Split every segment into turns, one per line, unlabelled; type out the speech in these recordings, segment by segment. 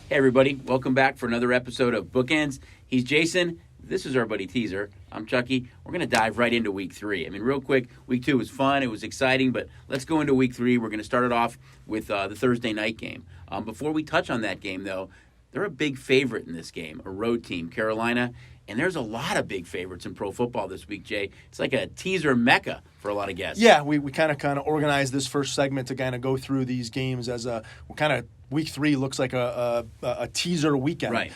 Hey, everybody. Welcome back for another episode of Bookends. He's Jason. This is our buddy Teaser. I'm Chucky. We're going to dive right into Week 3. I mean, real quick, Week 2 was fun. It was exciting, but let's go into Week 3. We're going to start it off with the Thursday night game. Before we touch on that game, though, they're a big favorite in this game, a road team, Carolina. And there's a lot of big favorites in pro football this week, Jay. It's like a teaser mecca for a lot of guests.
Yeah, we kind of organized this first segment to kind of go through these games as Week 3 looks like a teaser weekend.
Right.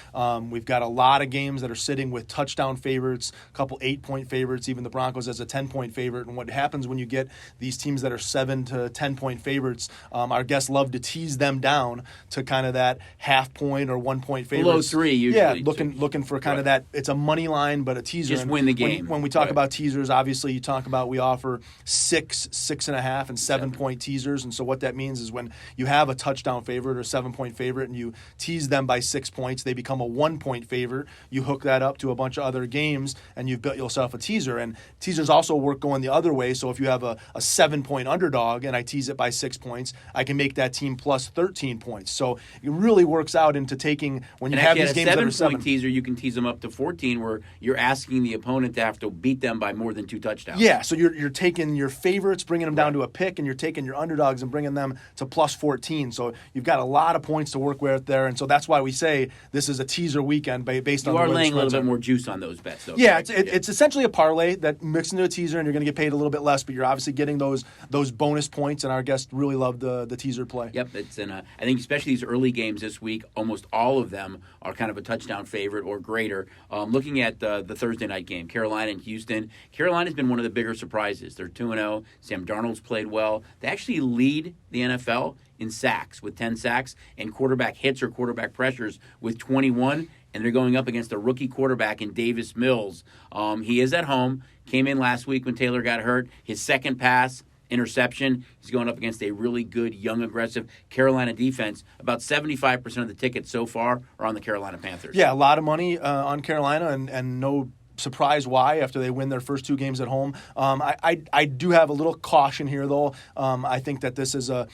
We've got a lot of games that are sitting with touchdown favorites, a couple 8-point favorites, even the Broncos as a 10-point favorite. And what happens when you get these teams that are 7 to 10-point favorites, our guests love to tease them down to kind of that half-point or 1-point favorites.
Below 3 usually.
Yeah, looking for kind of that. It's a money line, but a teaser.
Just win the game.
When we talk about teasers, obviously we offer 6, 6.5, and 7-point teasers. And so what that means is when you have a touchdown favorite or 7-point favorite and you tease them by 6 points, they become a 1-point favorite. You hook that up to a bunch of other games and you've built yourself a teaser. And teasers also work going the other way. So if you have a 7-point underdog and I tease it by 6 points, I can make that team plus 13 points. So it really works out into taking when you have these games that are 7.
Teaser, you can tease them up to 14 where you're asking the opponent to have to beat them by more than 2 touchdowns.
Yeah, so you're taking your favorites, bringing them down to a pick, and you're taking your underdogs and bringing them to plus 14. So you've got a lot of points to work with there, and so that's why we say this is a teaser weekend based on the way the spreads are.
You are laying a little bit more juice on those bets, though.
Yeah, it's essentially a parlay that mixed into a teaser, and you're going to get paid a little bit less, but you're obviously getting those bonus points, and our guests really love the teaser play.
Yep, I think especially these early games this week, almost all of them are kind of a touchdown favorite or greater. Looking at the Thursday night game, Carolina and Houston, Carolina's been one of the bigger surprises. They're 2-0. Sam Darnold's played well. They actually lead the NFL in sacks with 10 sacks and quarterback hits or quarterback pressures with 21, and they're going up against a rookie quarterback in Davis Mills. He is at home, came in last week when Taylor got hurt. His second pass, interception. He's going up against a really good, young, aggressive Carolina defense. About 75% of the tickets so far are on the Carolina Panthers.
Yeah, a lot of money on Carolina and no surprise why after they win their first 2 games at home. I do have a little caution here, though. I think that this is a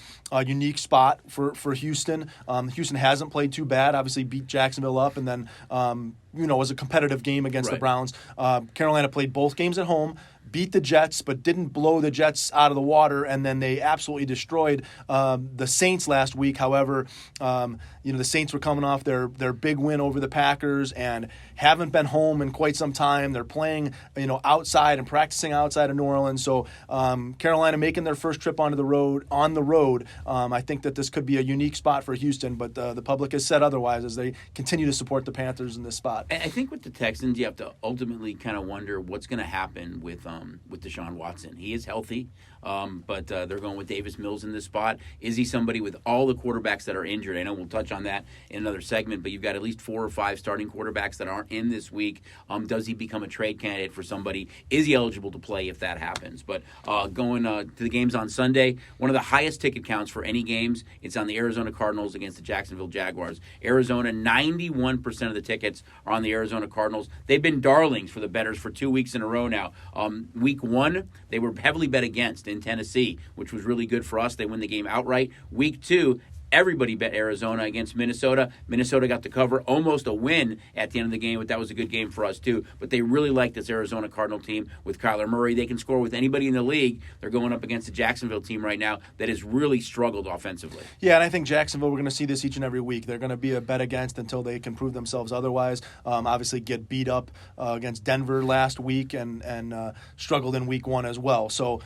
unique spot for Houston. Houston hasn't played too bad. Obviously beat Jacksonville up and then was a competitive game against the Browns. Carolina played both games at home, beat the Jets, but didn't blow the Jets out of the water, and then they absolutely destroyed the Saints last week. However, the Saints were coming off their big win over the Packers and haven't been home in quite some time. They're playing outside and practicing outside of New Orleans. So Carolina making their first trip on the road. I think that this could be a unique spot for Houston, but the public has said otherwise as they continue to support the Panthers in this spot.
I think with the Texans, you have to ultimately kind of wonder what's going to happen with Deshaun Watson. He is healthy, but they're going with Davis Mills in this spot. Is he somebody with all the quarterbacks that are injured? I know we'll touch on that in another segment, but you've got at least 4 or 5 starting quarterbacks that aren't in this week. Does he become a trade candidate for somebody? Is he eligible to play if that happens? But going to the games on Sunday, one of the highest ticket counts for any games, it's on the Arizona Cardinals against the Jacksonville Jaguars. Arizona, 91% of the tickets are on the Arizona Cardinals. They've been darlings for the bettors for 2 weeks in a row now. Week 1, they were heavily bet against in Tennessee, which was really good for us. They win the game outright. Week 2, everybody bet Arizona against Minnesota. Minnesota got the cover, almost a win at the end of the game, but that was a good game for us too. But they really like this Arizona Cardinal team with Kyler Murray. They can score with anybody in the league. They're going up against the Jacksonville team right now that has really struggled offensively.
Yeah, and I think Jacksonville, we're going to see this each and every week. They're going to be a bet against until they can prove themselves otherwise. Obviously get beat up against Denver last week and struggled in week 1 as well. So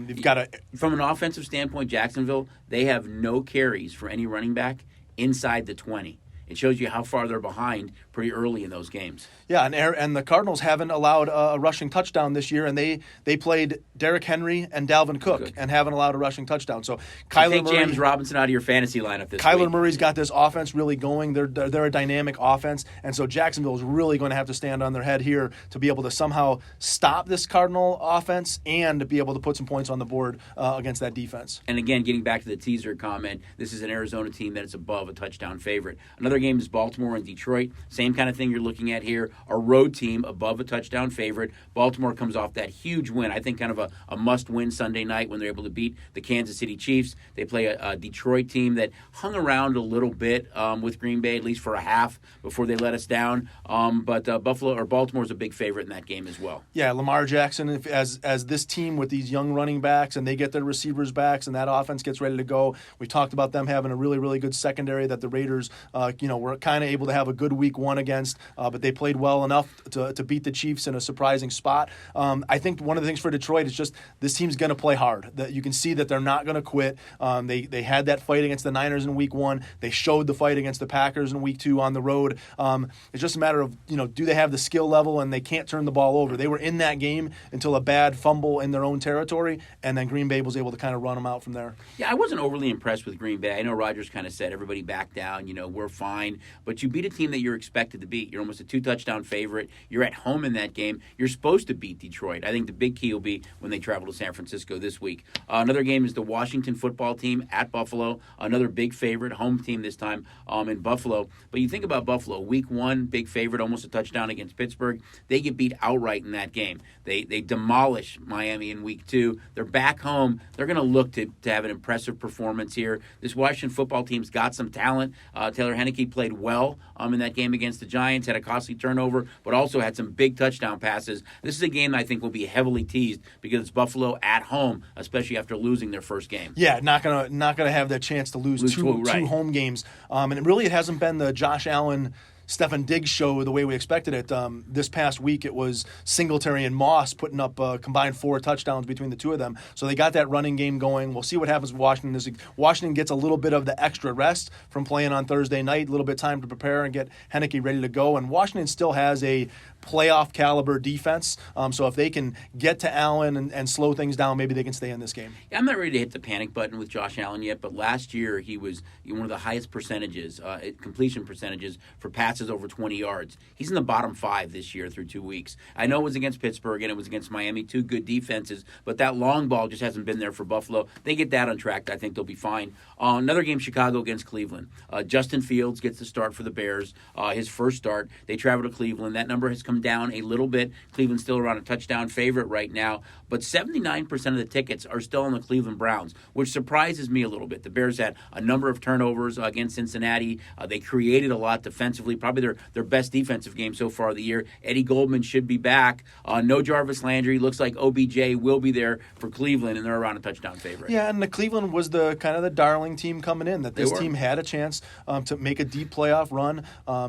you've got to...
From an offensive standpoint, Jacksonville, they have no carries for any running back inside the 20. It shows you how far they're behind pretty early in those games.
Yeah, and the Cardinals haven't allowed a rushing touchdown this year, and they played Derrick Henry and Dalvin Cook and haven't allowed a rushing touchdown. So
Kyler Murray, James Robinson out of your fantasy lineup this week.
Kyler Murray's got this offense really going. They're a dynamic offense, and so Jacksonville is really going to have to stand on their head here to be able to somehow stop this Cardinal offense and to be able to put some points on the board against that defense.
And again, getting back to the teaser comment, this is an Arizona team that is above a touchdown favorite. Another game is Baltimore and Detroit. Same same kind of thing you're looking at here. A road team above a touchdown favorite. Baltimore comes off that huge win. I think kind of a must-win Sunday night when they're able to beat the Kansas City Chiefs. They play a Detroit team that hung around a little bit with Green Bay, at least for a half, before they let us down. But Baltimore's a big favorite in that game as well.
Yeah, Lamar Jackson, as this team with these young running backs, and they get their receivers back, and that offense gets ready to go. We talked about them having a really, really good secondary that the Raiders, were kind of able to have a good week one against, but they played well enough to beat the Chiefs in a surprising spot. I think one of the things for Detroit is just this team's going to play hard. That you can see that they're not going to quit. They had that fight against the Niners in week one. They showed the fight against the Packers in week two on the road. It's just a matter of, do they have the skill level, and they can't turn the ball over. They were in that game until a bad fumble in their own territory, and then Green Bay was able to kind of run them out from there.
Yeah, I wasn't overly impressed with Green Bay. I know Rodgers kind of said everybody back down, we're fine. But you beat a team that you're expected to beat. You're almost a 2-touchdown favorite. You're at home in that game. You're supposed to beat Detroit. I think the big key will be when they travel to San Francisco this week. Another game is the Washington football team at Buffalo. Another big favorite, home team this time in Buffalo. But you think about Buffalo, week one, big favorite, almost a touchdown against Pittsburgh. They get beat outright in that game. They demolish Miami in week two. They're back home. They're going to look to have an impressive performance here. This Washington football team's got some talent. Taylor Heineke played well in that game against the Giants, had a costly turnover, but also had some big touchdown passes. This is a game I think will be heavily teased because it's Buffalo at home, especially after losing their first game.
Yeah, not gonna have that chance to lose two home games. And it hasn't been the Josh Allen Stefan Diggs show the way we expected it. This past week, it was Singletary and Moss putting up combined 4 touchdowns between the two of them. So they got that running game going. We'll see what happens with Washington. Washington gets a little bit of the extra rest from playing on Thursday night, a little bit of time to prepare and get Heineke ready to go. And Washington still has a playoff caliber defense. So if they can get to Allen and slow things down, maybe they can stay in this game.
Yeah, I'm not ready to hit the panic button with Josh Allen yet, but last year he was one of the highest percentages, completion percentages for passes over 20 yards. He's in the bottom 5 this year through 2 weeks. I know it was against Pittsburgh and it was against Miami, 2 good defenses, but that long ball just hasn't been there for Buffalo. They get that on track. I think they'll be fine. Another game, Chicago against Cleveland. Justin Fields gets the start for the Bears, his first start. They travel to Cleveland. That number has come down a little bit. Cleveland's still around a touchdown favorite right now, but 79% of the tickets are still on the Cleveland Browns, which surprises me a little bit. The Bears had a number of turnovers against Cincinnati. They created a lot defensively, probably their best defensive game so far of the year. Eddie Goldman should be back. No Jarvis Landry. Looks like OBJ will be there for Cleveland, and they're around a touchdown favorite.
Yeah, and the Cleveland was the kind of the darling team coming in, that this team had a chance to make a deep playoff run.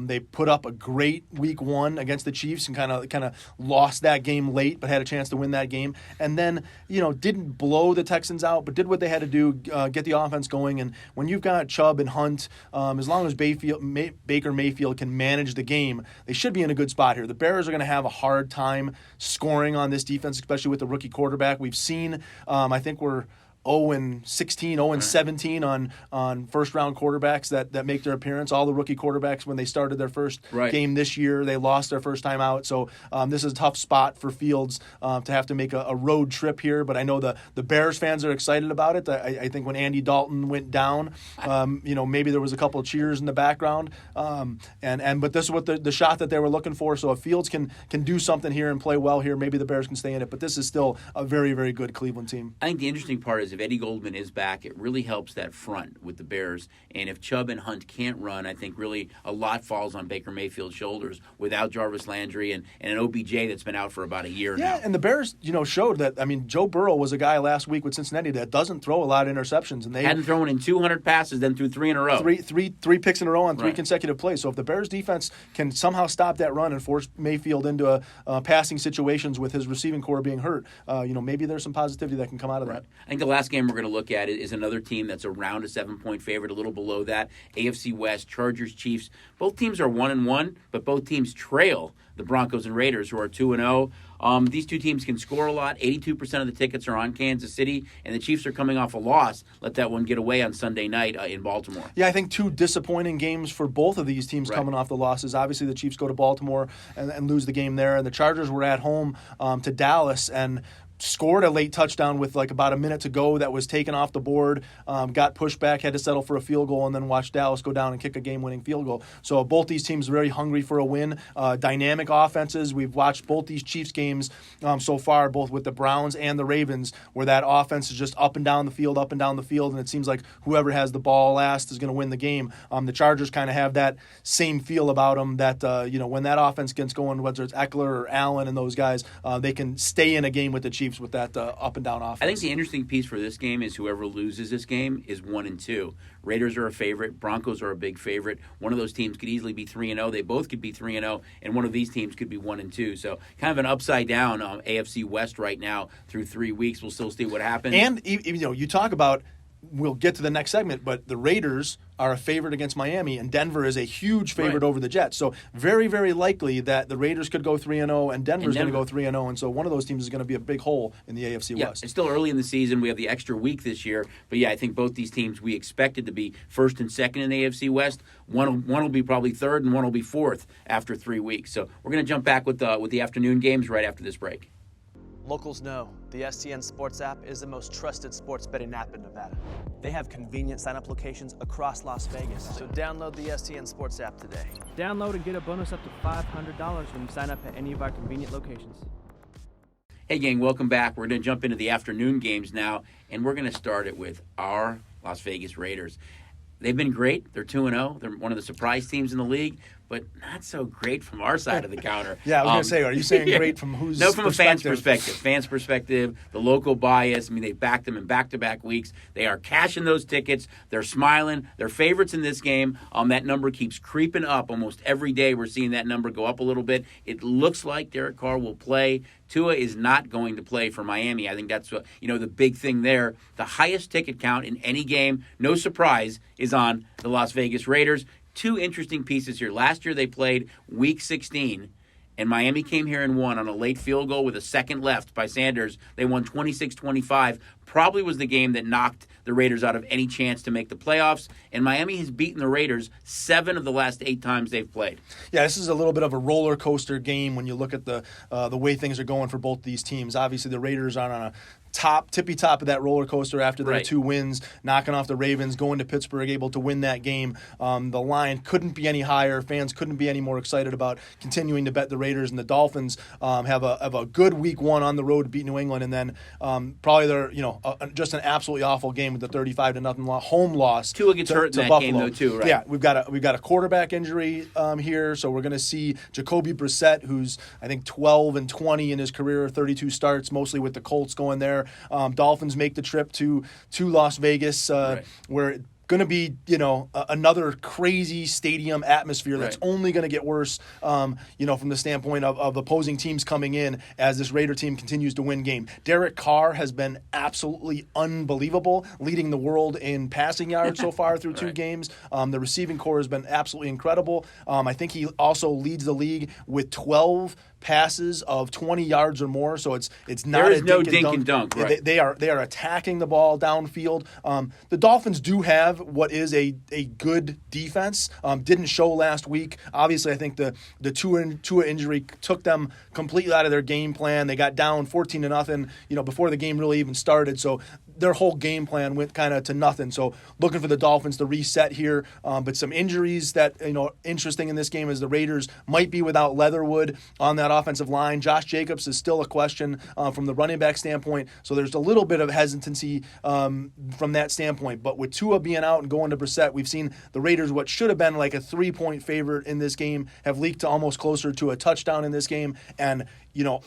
They put up a great week one against the Chiefs and kind of lost that game late, but had a chance to win that game. And then, didn't blow the Texans out, but did what they had to do, get the offense going. And when you've got Chubb and Hunt, as long as Baker Mayfield can manage the game, they should be in a good spot here. The Bears are going to have a hard time scoring on this defense, especially with the rookie quarterback. We've seen, I think we're 0-16, 0-17 on first-round quarterbacks that make their appearance. All the rookie quarterbacks, when they started their first game this year, they lost their first time out. So this is a tough spot for Fields to have to make a road trip here. But I know the Bears fans are excited about it. I think when Andy Dalton went down, maybe there was a couple of cheers in the background. But this is what the shot that they were looking for. So if Fields can do something here and play well here, maybe the Bears can stay in it. But this is still a very, very good Cleveland team.
I think the interesting part is if Eddie Goldman is back, it really helps that front with the Bears. And if Chubb and Hunt can't run, I think really a lot falls on Baker Mayfield's shoulders without Jarvis Landry and an OBJ that's been out for about a year now.
Yeah, and the Bears, showed that. I mean, Joe Burrow was a guy last week with Cincinnati that doesn't throw a lot of interceptions, and they
hadn't thrown in 200 passes, then threw 3 in a row.
Three picks in a row on 3 consecutive plays. So if the Bears defense can somehow stop that run and force Mayfield into passing situations with his receiving core being hurt, maybe there's some positivity that can come out of that.
I think the last game we're going to look at is another team that's around a 7-point favorite, a little below that. AFC West, Chargers, Chiefs. Both teams are 1-1, but both teams trail the Broncos and Raiders, who are 2-0. These two teams can score a lot. 82% of the tickets are on Kansas City, and the Chiefs are coming off a loss. Let that one get away on Sunday night in Baltimore.
Yeah, I think 2 disappointing games for both of these teams coming off the losses. Obviously, the Chiefs go to Baltimore and lose the game there, and the Chargers were at home to Dallas, and scored a late touchdown with like about a minute to go that was taken off the board, got pushed back, had to settle for a field goal, and then watched Dallas go down and kick a game-winning field goal. So both these teams very hungry for a win. Dynamic offenses. We've watched both these Chiefs games so far, both with the Browns and the Ravens, where that offense is just up and down the field, and it seems like whoever has the ball last is going to win the game. The Chargers kind of have that same feel about them that, when that offense gets going, whether it's Eckler or Allen and those guys, they can stay in a game with the Chiefs with that up and down offense.
I think the interesting piece for this game is whoever loses this game is 1-2. Raiders are a favorite. Broncos are a big favorite. One of those teams could easily be 3-0. They both could be 3-0, and one of these teams could be 1-2. So kind of an upside down AFC West right now through 3 weeks. We'll still see what happens.
And you talk about. We'll get to the next segment, but the Raiders are a favorite against Miami, and Denver is a huge favorite over the Jets. So very, very likely that the Raiders could go 3-0, and Denver's going to go 3-0, and so one of those teams is going to be a big hole in the AFC West.
It's still early in the season. We have the extra week this year, but I think both these teams we expected to be first and second in the AFC West. One will be probably third, and one will be fourth after 3 weeks. So we're going to jump back with the afternoon games right after this break.
Locals know the STN Sports App is the most trusted sports betting app in Nevada. They have convenient sign-up locations across Las Vegas, so download the STN Sports App today.
Download and get a bonus up to $500 when you sign up at any of our convenient locations.
Hey, gang, welcome back. We're going to jump into the afternoon games now, and we're going to start it with our Las Vegas Raiders. They've been great. They're 2-0. They're one of the surprise teams in the league, but not so great from our side of the counter.
Yeah, I was going to say, are you saying great from whose
No, from a fan's perspective. Fans' perspective, the local bias. I mean, they backed them in back-to-back weeks. They are cashing those tickets. They're smiling. They're favorites in this game. That number keeps creeping up almost every day. We're seeing that number go up a little bit. It looks like Derek Carr will play. Tua is not going to play for Miami. I think that's what, the big thing there. The highest ticket count in any game, no surprise, is on the Las Vegas Raiders. Two interesting pieces here. Last year they played Week 16, and Miami came here and won on a late field goal with a second left by Sanders. They won 26-25. Probably was the game that knocked the Raiders out of any chance to make the playoffs. And Miami has beaten the Raiders 7 of the last 8 times they've played.
Yeah, this is a little bit of a roller coaster game when you look at the way things are going for both these teams. Obviously, the Raiders are on a tippy top of that roller coaster after their 2 wins, knocking off the Ravens, going to Pittsburgh, able to win that game. The line couldn't be any higher. Fans couldn't be any more excited about continuing to bet the Raiders. And the Dolphins have a good week 1 on the road to beat New England, and then probably their just an absolutely awful game with the 35-0 home loss.
Tua gets hurt in that
Buffalo.
game though too, right?
Yeah, we've got a quarterback injury here, so we're going to see Jacoby Brissett, who's I think 12-20 in his career, 32 starts, mostly with the Colts going there. Dolphins make the trip to Las Vegas, where going to be, another crazy stadium atmosphere that's only going to get worse, from the standpoint of opposing teams coming in as this Raider team continues to win game. Derek Carr has been absolutely unbelievable, leading the world in passing yards so far through 2 games. The receiving core has been absolutely incredible. I think he also leads the league with 12 passes of 20 yards or more, so it's not
there is no dink and dunk. Right.
They are attacking the ball downfield. The Dolphins do have what is a good defense. Didn't show last week. Obviously, I think the Tua injury took them completely out of their game plan. They got down 14-0, before the game really even started. So their whole game plan went kind of to nothing. So looking for the Dolphins to reset here. But some injuries that, interesting in this game is the Raiders might be without Leatherwood on that offensive line. Josh Jacobs is still a question from the running back standpoint. So there's a little bit of hesitancy from that standpoint. But with Tua being out and going to Brissett, we've seen the Raiders, what should have been like a 3-point favorite in this game, have leaked to almost closer to a touchdown in this game. And,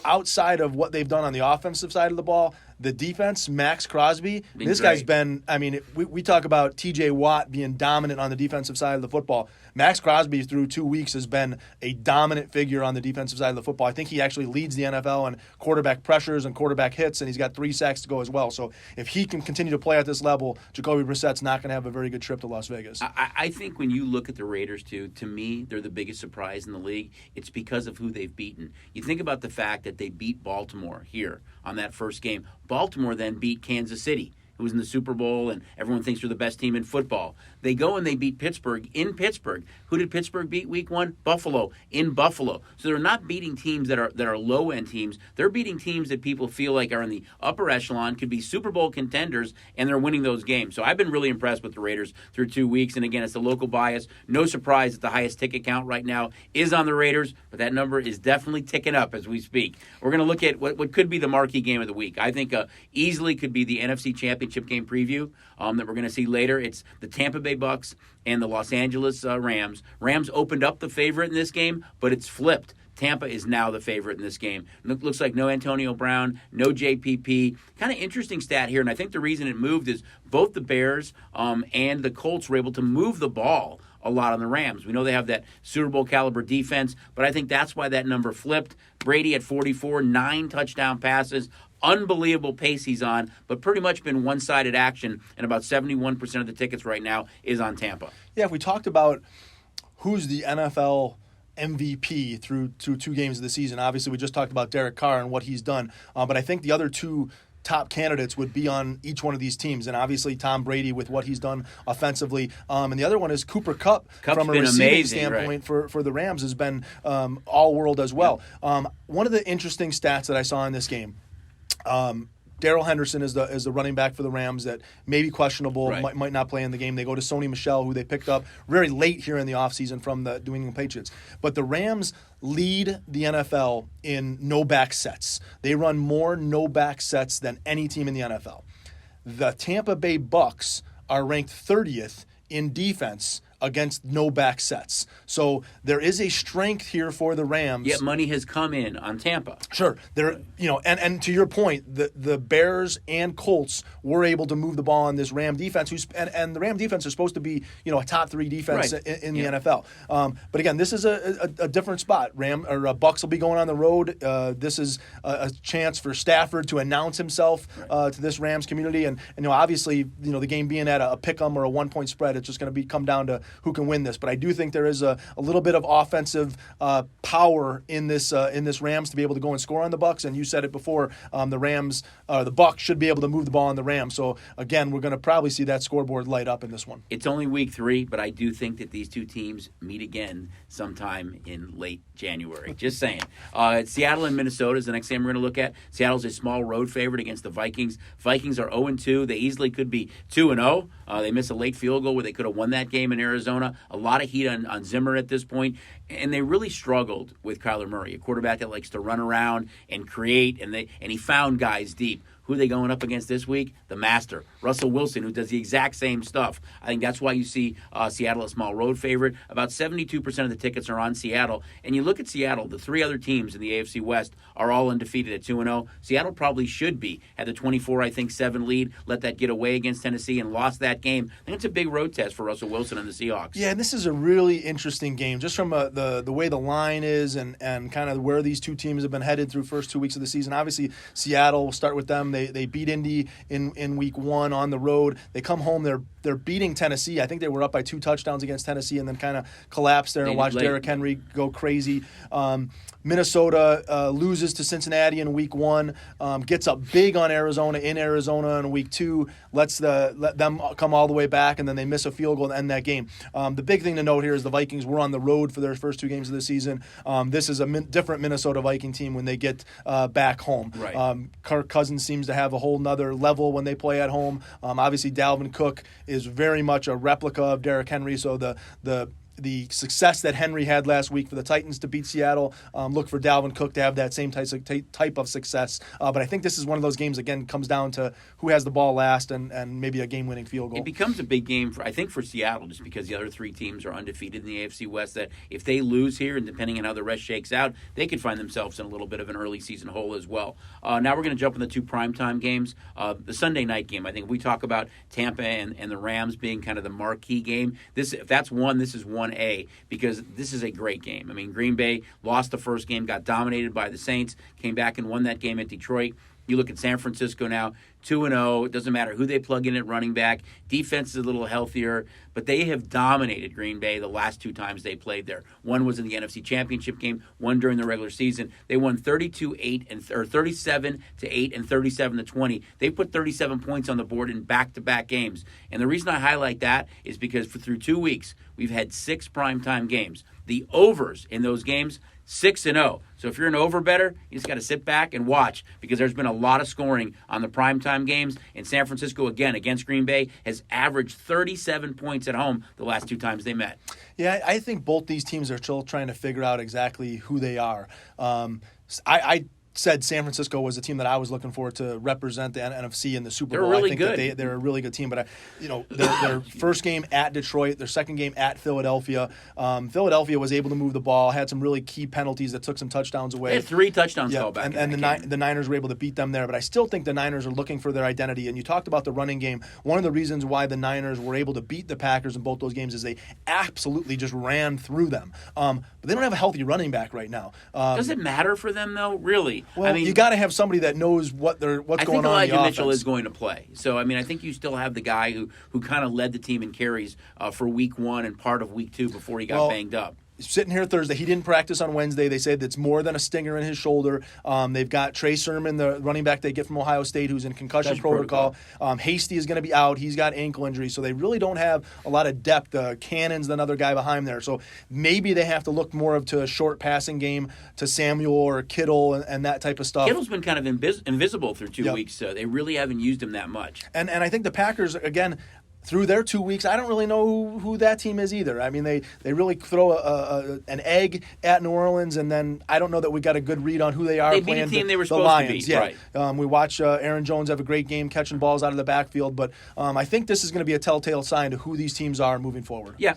outside of what they've done on the offensive side of the ball, the defense, Max Crosby, this guy's been, we talk about TJ Watt being dominant on the defensive side of the football. Max Crosby through 2 weeks has been a dominant figure on the defensive side of the football. I think he actually leads the NFL in quarterback pressures and quarterback hits, and he's got 3 sacks to go as well. So if he can continue to play at this level, Jacoby Brissett's not going to have a very good trip to Las Vegas.
I think when you look at the Raiders, too, to me, they're the biggest surprise in the league. It's because of who they've beaten. You think about the fact that they beat Baltimore here on that first game. Baltimore then beat Kansas City, who's in the Super Bowl, and everyone thinks they're the best team in football. They go and they beat Pittsburgh in Pittsburgh. Who did Pittsburgh beat week 1? Buffalo in Buffalo. So they're not beating teams that are low-end teams. They're beating teams that people feel like are in the upper echelon, could be Super Bowl contenders, and they're winning those games. So I've been really impressed with the Raiders through 2 weeks. And again, it's the local bias. No surprise that the highest ticket count right now is on the Raiders, but that number is definitely ticking up as we speak. We're going to look at what could be the marquee game of the week. I think easily could be the NFC Championship Game preview that we're going to see later. It's the Tampa Bay Bucks and the Los Angeles Rams. Rams opened up the favorite in this game, but it's flipped. Tampa is now the favorite in this game. Looks like no Antonio Brown, no JPP. Kind of interesting stat here, and I think the reason it moved is both the Bears and the Colts were able to move the ball a lot on the Rams. We know they have that Super Bowl caliber defense, but I think that's why that number flipped. Brady at 44, 9 touchdown passes. Unbelievable pace he's on, but pretty much been one-sided action, and about 71% of the tickets right now is on Tampa.
Yeah, if we talked about who's the NFL MVP through 2 games of the season, obviously we just talked about Derek Carr and what he's done, but I think the other 2 top candidates would be on each one of these teams, and obviously Tom Brady with what he's done offensively, and the other one is Cooper Kupp from a receiving standpoint, right, for the Rams has been all-world as well. Yep. One of the interesting stats that I saw in this game, Darrell Henderson is the running back for the Rams that may be questionable, right, might not play in the game. They go to Sony Michel, who they picked up very late here in the offseason from the New England Patriots. But the Rams lead the NFL in no-back sets. They run more no-back sets than any team in the NFL. The Tampa Bay Bucks are ranked 30th in defense against no-back sets. So there is a strength here for the Rams.
Yet money has come in on Tampa.
Sure. And to your point, the Bears and Colts were able to move the ball on this Ram defense, and the Ram defense is supposed to be, a top 3 defense, right, in the NFL. But again, this is a different spot. Bucks will be going on the road. This is a chance for Stafford to announce himself to this Rams community, and obviously, the game being at a pick-em or a 1-point spread, it's just going to come down to who can win this. But I do think there is a little bit of offensive power in this Rams to be able to go and score on the Bucks. And you said it before, the Bucks should be able to move the ball on the Rams. So again, we're going to probably see that scoreboard light up in this one.
It's only week 3, but I do think that these 2 teams meet again sometime in late January. Just saying. Seattle and Minnesota is the next game we're going to look at. Seattle's a small road favorite against the Vikings. Vikings are 0-2. They easily could be 2-0. They missed a late field goal where they could have won that game in Arizona. A lot of heat on Zimmer at this point. And they really struggled with Kyler Murray, a quarterback that likes to run around and create, and he found guys deep. Who are they going up against this week? The master, Russell Wilson, who does the exact same stuff. I think that's why you see Seattle a small road favorite. About 72% of the tickets are on Seattle. And you look at Seattle, the 3 other teams in the AFC West are all undefeated at 2-0. Seattle probably should be. Had the 24-7 lead, let that get away against Tennessee and lost that game. I think it's a big road test for Russell Wilson and the Seahawks.
Yeah, and this is a really interesting game, just from the way the line is and kind of where these 2 teams have been headed through first 2 weeks of the season. Obviously, Seattle, we'll start with them. They beat Indy in week 1 on the road. They come home, they're beating Tennessee. I think they were up by 2 touchdowns against Tennessee and then kind of collapsed there and watched Derrick Henry go crazy. Minnesota loses to Cincinnati in week 1, gets up big on Arizona in week 2, let them come all the way back, and then they miss a field goal to end that game. The big thing to note here is the Vikings were on the road for their first 2 games of the season. This is a different Minnesota Viking team when they get back home.
Right.
Kirk Cousins seems to have a whole nother level when they play at home. Obviously, Dalvin Cook is very much a replica of Derrick Henry, so the success that Henry had last week for the Titans to beat Seattle, look for Dalvin Cook to have that same type of success. But I think this is one of those games, again, comes down to who has the ball last and maybe a game-winning field goal.
It becomes a big game, for Seattle, just because the other 3 teams are undefeated in the AFC West, that if they lose here, and depending on how the rest shakes out, they could find themselves in a little bit of an early season hole as well. Now we're going to jump in the 2 primetime games. The Sunday night game, I think we talk about Tampa and the Rams being kind of the marquee game. If that's one, this is 1A, because this is a great game. I mean, Green Bay lost the first game, got dominated by the Saints, came back and won that game at Detroit. You look at San Francisco now, 2-0. It doesn't matter who they plug in at running back. Defense is a little healthier, but they have dominated Green Bay the last 2 times they played there. One was in the NFC Championship game, one during the regular season. They won 37-8 and 37-20. They put 37 points on the board in back-to-back games. And the reason I highlight that is because through 2 weeks, we've had 6 primetime games. The overs in those games, 6-0. So if you're an over bettor, you just got to sit back and watch, because there's been a lot of scoring on the primetime games. And San Francisco, again, against Green Bay, has averaged 37 points at home the last 2 times they met.
Yeah, I think both these teams are still trying to figure out exactly who they are. I said San Francisco was a team that I was looking for to represent the NFC in the Super Bowl.
They're really
I think
good.
That they're a really good team. But their first game at Detroit, their second game at Philadelphia. Philadelphia was able to move the ball, had some really key penalties that took some touchdowns away.
They had 3 touchdowns called back.
And the Niners were able to beat them there. But I still think the Niners are looking for their identity. And you talked about the running game. One of the reasons why the Niners were able to beat the Packers in both those games is they absolutely just ran through them. But they don't have a healthy running back right now.
Does it matter for them, though? Really?
Well,
I mean,
you got to have somebody that knows what's going on.
I think
in the
Elijah Mitchell
offense.
is going to play. So, I mean, I think you still have the guy who kind of led the team in carries for week 1 and part of week 2 before he got banged up.
Sitting here Thursday, he didn't practice on Wednesday. They said it's more than a stinger in his shoulder. They've got Trey Sermon, the running back they get from Ohio State, who's in concussion protocol. Hasty is going to be out. He's got ankle injury, so they really don't have a lot of depth. Cannon's another guy behind there, so maybe they have to look more to a short passing game to Samuel or Kittle and that type of stuff.
Kittle's been kind of invisible through 2 weeks, so they really haven't used him that much.
And I think the Packers, again, through their 2 weeks, I don't really know who that team is either. I mean, they really throw an egg at New Orleans, and then I don't know that we got a good read on who they are.
They beat a team they were supposed to beat, right.
We watch Aaron Jones have a great game catching balls out of the backfield, but I think this is going to be a telltale sign to who these teams are moving forward.
Yeah,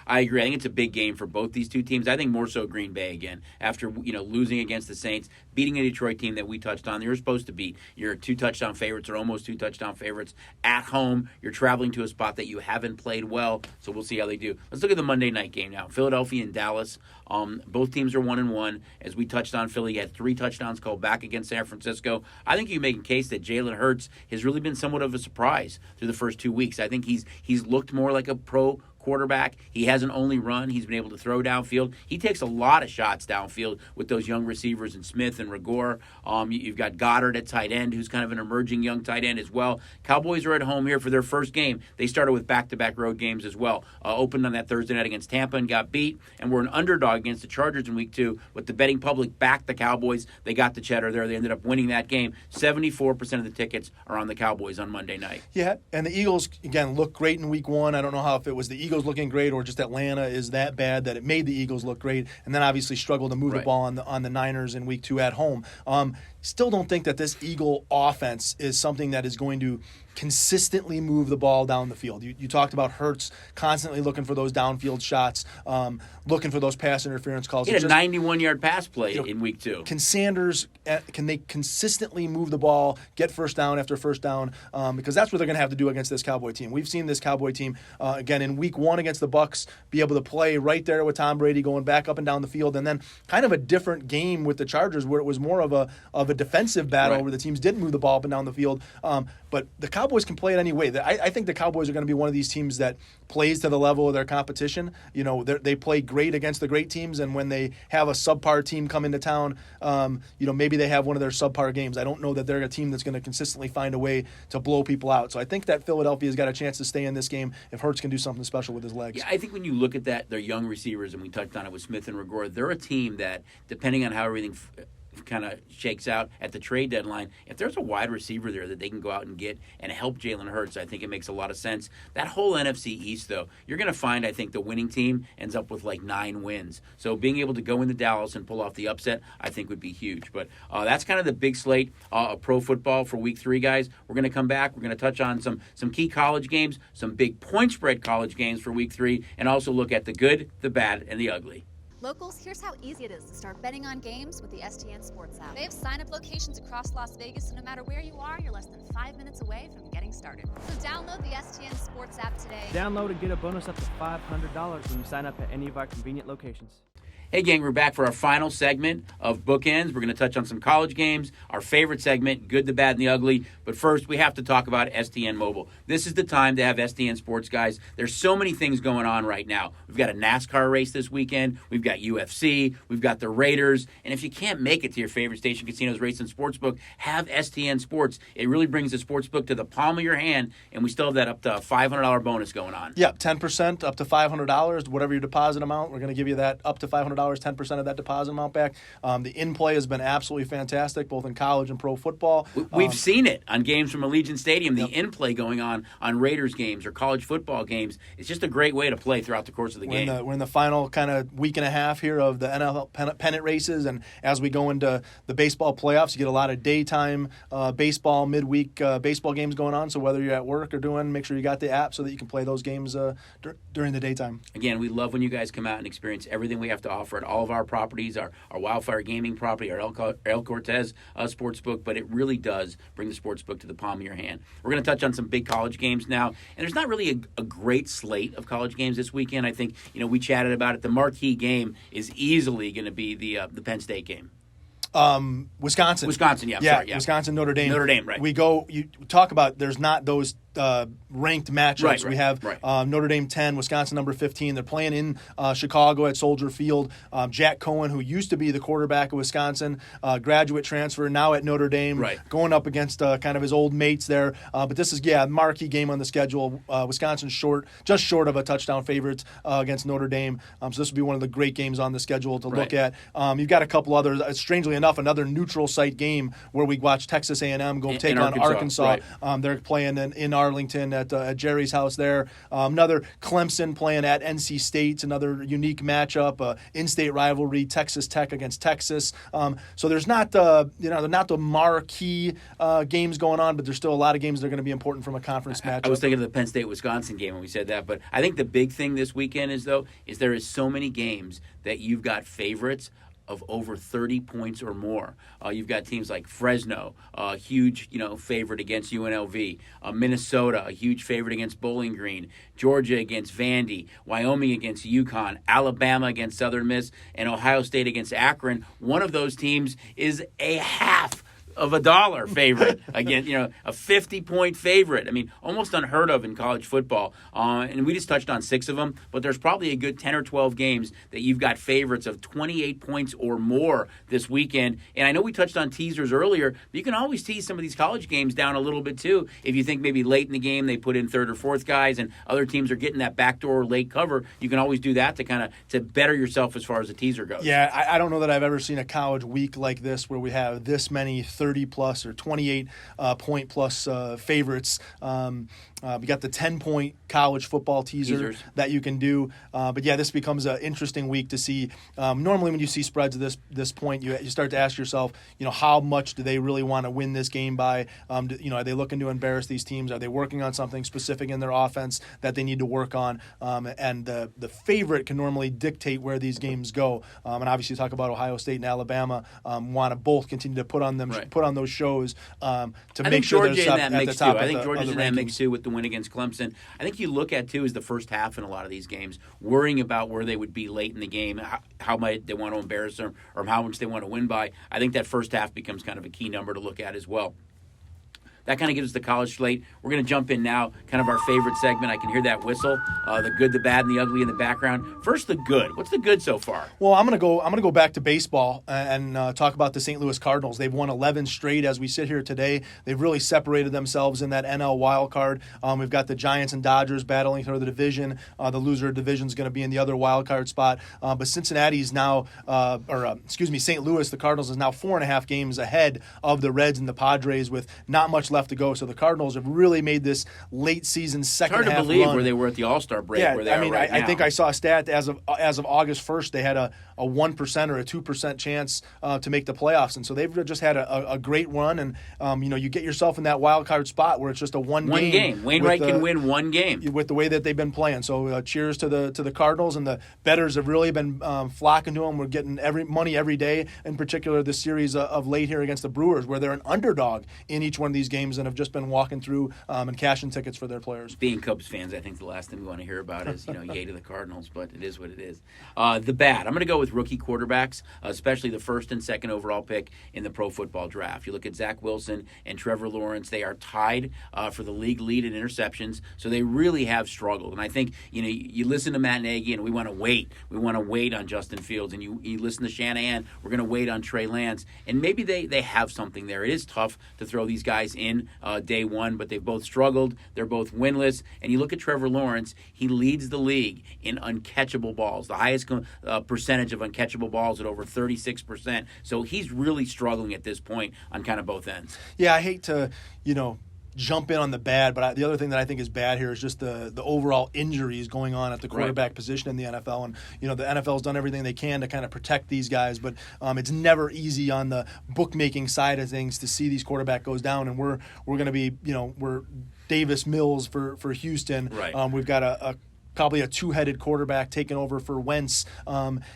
I agree. I think it's a big game for both these 2 teams. I think more so Green Bay again, after losing against the Saints, beating a Detroit team that we touched on. You're supposed to beat. You're 2 touchdown favorites or almost 2 touchdown favorites at home. You're traveling to a spot that you haven't played well, so we'll see how they do. Let's look at the Monday night game now. Philadelphia and Dallas. Both teams are 1-1. As we touched on, Philly had 3 touchdowns called back against San Francisco. I think you make a case that Jalen Hurts has really been somewhat of a surprise through the first 2 weeks. I think he's looked more like a pro quarterback. He hasn't only run, he's been able to throw downfield. He takes a lot of shots downfield with those young receivers in Smith and Rigor. You've got Goddard at tight end, who's kind of an emerging young tight end as well. Cowboys are at home here for their first game. They started with back-to-back road games as well. Opened on that Thursday night against Tampa and got beat, and were an underdog against the Chargers in week 2, but the betting public backed the Cowboys. They got the cheddar there. They ended up winning that game. 74% of the tickets are on the Cowboys on Monday night.
Yeah, and the Eagles, again, look great in week 1. I don't know if it was the Eagles looking great or just Atlanta is that bad that it made the Eagles look great, and then obviously struggled to move the ball on the Niners in week 2 at home. Still don't think that this Eagle offense is something that is going to consistently move the ball down the field. You talked about Hurts constantly looking for those downfield shots, looking for those pass interference calls.
He had a 91-yard pass play in week 2.
Can Sanders, can they consistently move the ball, get first down after first down? Because that's what they're going to have to do against this Cowboy team. We've seen this Cowboy team, again, in week 1 against the Bucs, be able to play right there with Tom Brady going back up and down the field, and then kind of a different game with the Chargers where it was more of a defensive battle where the teams didn't move the ball up and down the field. But the Cowboys can play it any way. I think the Cowboys are going to be one of these teams that plays to the level of their competition. They play great against the great teams, and when they have a subpar team come into town, maybe they have one of their subpar games. I don't know that they're a team that's going to consistently find a way to blow people out. So I think that Philadelphia's got a chance to stay in this game if Hurts can do something special with his legs.
Yeah, I think when you look at that, their young receivers, and we touched on it with Smith and Rigor, they're a team that, depending on how everything kind of shakes out at the trade deadline, if there's a wide receiver there that they can go out and get and help Jalen Hurts, I think it makes a lot of sense. That whole NFC East, though, you're going to find, I think, the winning team ends up with like 9 wins. So being able to go into Dallas and pull off the upset, I think would be huge. But that's kind of the big slate of pro football for week 3, guys. We're going to come back. We're going to touch on some key college games, some big point spread college games for week 3, and also look at the good, the bad, and the ugly.
Locals, here's how easy it is to start betting on games with the STN Sports App. They have sign-up locations across Las Vegas, so no matter where you are, you're less than 5 minutes away from getting started. So download the STN Sports App today.
Download and get a bonus up to $500 when you sign up at any of our convenient locations.
Hey, gang, we're back for our final segment of Bookends. We're going to touch on some college games, our favorite segment, good, the bad, and the ugly. But first, we have to talk about STN Mobile. This is the time to have STN Sports, guys. There's so many things going on right now. We've got a NASCAR race this weekend. We've got UFC. We've got the Raiders. And if you can't make it to your favorite station, casinos, race, and sportsbook, have STN Sports. It really brings the sportsbook to the palm of your hand, and we still have that up to $500 bonus going on.
Yeah, 10% up to $500, whatever your deposit amount. We're going to give you that up to $500. 10% of that deposit amount back. The in-play has been absolutely fantastic, both in college and pro football.
We've seen it on games from Allegiant Stadium, the in-play going on Raiders games or college football games. It's just a great way to play throughout the course of the game.
We're in the final kind of week and a half here of the NFL pennant races, and as we go into the baseball playoffs, you get a lot of daytime baseball, midweek baseball games going on. So whether you're at work or make sure you got the app so that you can play those games during the daytime.
Again, we love when you guys come out and experience everything we have to offer at all of our properties, our Wildfire Gaming property, our El Cortez sportsbook, but it really does bring the sportsbook to the palm of your hand. We're going to touch on some big college games now, and there's not really a great slate of college games this weekend. I think, we chatted about it. The marquee game is easily going to be the Penn State game.
Wisconsin,
yeah. Sorry, yeah.
Wisconsin, Notre Dame.
Notre Dame, right.
You talk about there's not those ranked matchups.
Right,
we have Notre Dame 10, Wisconsin number 15. They're playing in Chicago at Soldier Field. Jack Cohen, who used to be the quarterback of Wisconsin, graduate transfer, now at Notre Dame, going up against kind of his old mates there. But this is, marquee game on the schedule. Wisconsin just short of a touchdown favorite against Notre Dame. So this will be one of the great games on the schedule to look at. You've got a couple others. Strangely enough, another neutral site game where we watch Texas A&M go take on Arkansas. They're playing in Arlington at Jerry's house there. Another Clemson playing at NC State, another unique matchup, in-state rivalry, Texas Tech against Texas. So there's not they're not the marquee games going on, but there's still a lot of games that are going to be important from a conference matchup.
I was thinking of the Penn State-Wisconsin game when we said that, but I think the big thing this weekend is there is so many games that you've got favorites of over 30 points or more. You've got teams like Fresno, a huge favorite against UNLV, Minnesota, a huge favorite against Bowling Green, Georgia against Vandy, Wyoming against UConn, Alabama against Southern Miss, and Ohio State against Akron. One of those teams is a half of $1 favorite again, a 50-point favorite. I mean, almost unheard of in college football. And we just touched on 6 of them, but there's probably a good 10 or 12 games that you've got favorites of 28 points or more this weekend. And I know we touched on teasers earlier, but you can always tease some of these college games down a little bit too. If you think maybe late in the game they put in third or fourth guys and other teams are getting that backdoor late cover, you can always do that to better yourself as far as the teaser goes.
Yeah, I don't know that I've ever seen a college week like this where we have this many 30-plus or 28-point-plus favorites. We got the 10-point college football teaser that you can do. But, this becomes an interesting week to see. Normally when you see spreads at this point, you start to ask yourself, how much do they really want to win this game by? Are they looking to embarrass these teams? Are they working on something specific in their offense that they need to work on? And the favorite can normally dictate where these games go. And obviously, talk about Ohio State and Alabama want to both continue to put on those shows to make sure they're at the top.
I think Georgia's in that mix too with the win against Clemson. I think you look at too is the first half in a lot of these games, worrying about where they would be late in the game, how might they want to embarrass them, or how much they want to win by. I think that first half becomes kind of a key number to look at as well. That kind of gives us the college slate. We're going to jump in now, kind of our favorite segment. I can hear that whistle, the good, the bad, and the ugly in the background. First, the good. What's the good so far?
Well, I'm going to go back to baseball and talk about the St. Louis Cardinals. They've won 11 straight as we sit here today. They've really separated themselves in that NL wild card. We've got the Giants and Dodgers battling for the division. The loser of the division is going to be in the other wild card spot. But Cincinnati's now, St. Louis, the Cardinals is now 4.5 games ahead of the Reds and the Padres with not much left to go. So the Cardinals have really made this late season second half run.
It's hard to believe where they were at the All-Star break.
Yeah,
where they are right now.
I think I saw a stat as of August 1st, they had a 1% or a 2% chance to make the playoffs, and so they've just had a great run. And you get yourself in that wild card spot where it's just a one game.
Wainwright can win one game
with the way that they've been playing. So cheers to the Cardinals, and the bettors have really been flocking to them. We're getting money every day. In particular, this series of late here against the Brewers, where they're an underdog in each one of these games. games and have just been walking through and cashing tickets for their players.
Being Cubs fans, I think the last thing we want to hear about is, yay to the Cardinals, but it is what it is. The bad. I'm going to go with rookie quarterbacks, especially the first and second overall pick in the pro football draft. You look at Zach Wilson and Trevor Lawrence, they are tied for the league lead in interceptions, so they really have struggled. And I think, you listen to Matt Nagy, and we want to wait. We want to wait on Justin Fields, and you listen to Shanahan, we're going to wait on Trey Lance, and maybe they have something there. It is tough to throw these guys in day one, but they've both struggled. They're both winless. And you look at Trevor Lawrence, he leads the league in uncatchable balls, the highest percentage of uncatchable balls at over 36%. So he's really struggling at this point on kind of both ends.
Yeah, I hate to, jump in on the bad, but the other thing that I think is bad here is just the overall injuries going on at the quarterback position in the NFL. And, the NFL's done everything they can to kind of protect these guys, but it's never easy on the bookmaking side of things to see these quarterback goes down. And we're going to be, we're Davis Mills for Houston.
Right.
We've got probably a two-headed quarterback taking over for Wentz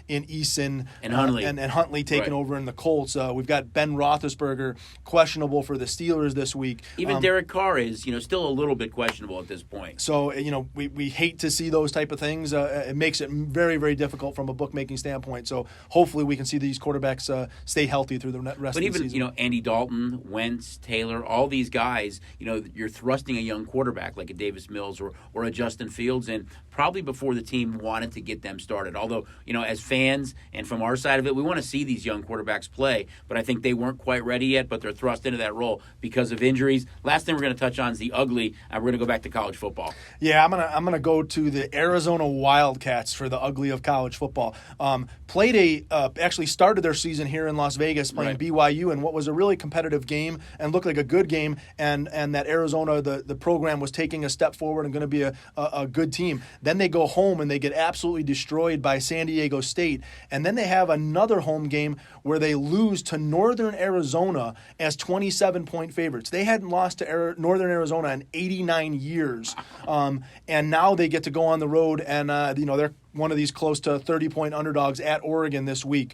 in Eason.
And Huntley.
And Huntley taking over in the Colts. We've got Ben Roethlisberger questionable for the Steelers this week.
Even Derek Carr is, still a little bit questionable at this point.
So, we hate to see those type of things. It makes it very, very difficult from a bookmaking standpoint. So hopefully we can see these quarterbacks stay healthy through the rest of the season.
But even, Andy Dalton, Wentz, Taylor, all these guys, you're thrusting a young quarterback like a Davis Mills or a Justin Fields in probably before the team wanted to get them started. Although, as fans and from our side of it, we want to see these young quarterbacks play, but I think they weren't quite ready yet, but they're thrust into that role because of injuries. Last thing we're going to touch on is the ugly, and we're going to go back to college football.
Yeah, I'm gonna go to the Arizona Wildcats for the ugly of college football. Actually started their season here in Las Vegas playing BYU in what was a really competitive game and looked like a good game, and that Arizona, the program was taking a step forward and going to be a good team. Then they go home and they get absolutely destroyed by San Diego State. And then they have another home game where they lose to Northern Arizona as 27-point favorites. They hadn't lost to Northern Arizona in 89 years. And now they get to go on the road and, they're one of these close to 30-point underdogs at Oregon this week.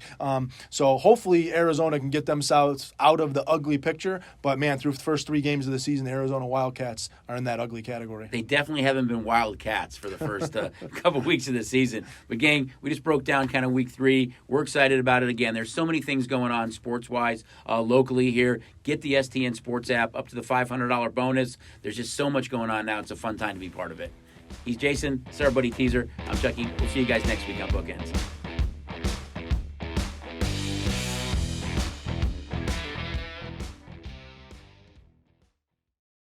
So hopefully Arizona can get themselves out of the ugly picture. But, man, through the first three games of the season, the Arizona Wildcats are in that ugly category.
They definitely haven't been Wildcats for the first couple weeks of the season. But, gang, we just broke down kind of week 3. We're excited about it again. There's so many things going on sports-wise locally here. Get the STN Sports app up to the $500 bonus. There's just so much going on now. It's a fun time to be part of it. He's Jason. It's our buddy Teaser. I'm Chucky. We'll see you guys next week on Bookends.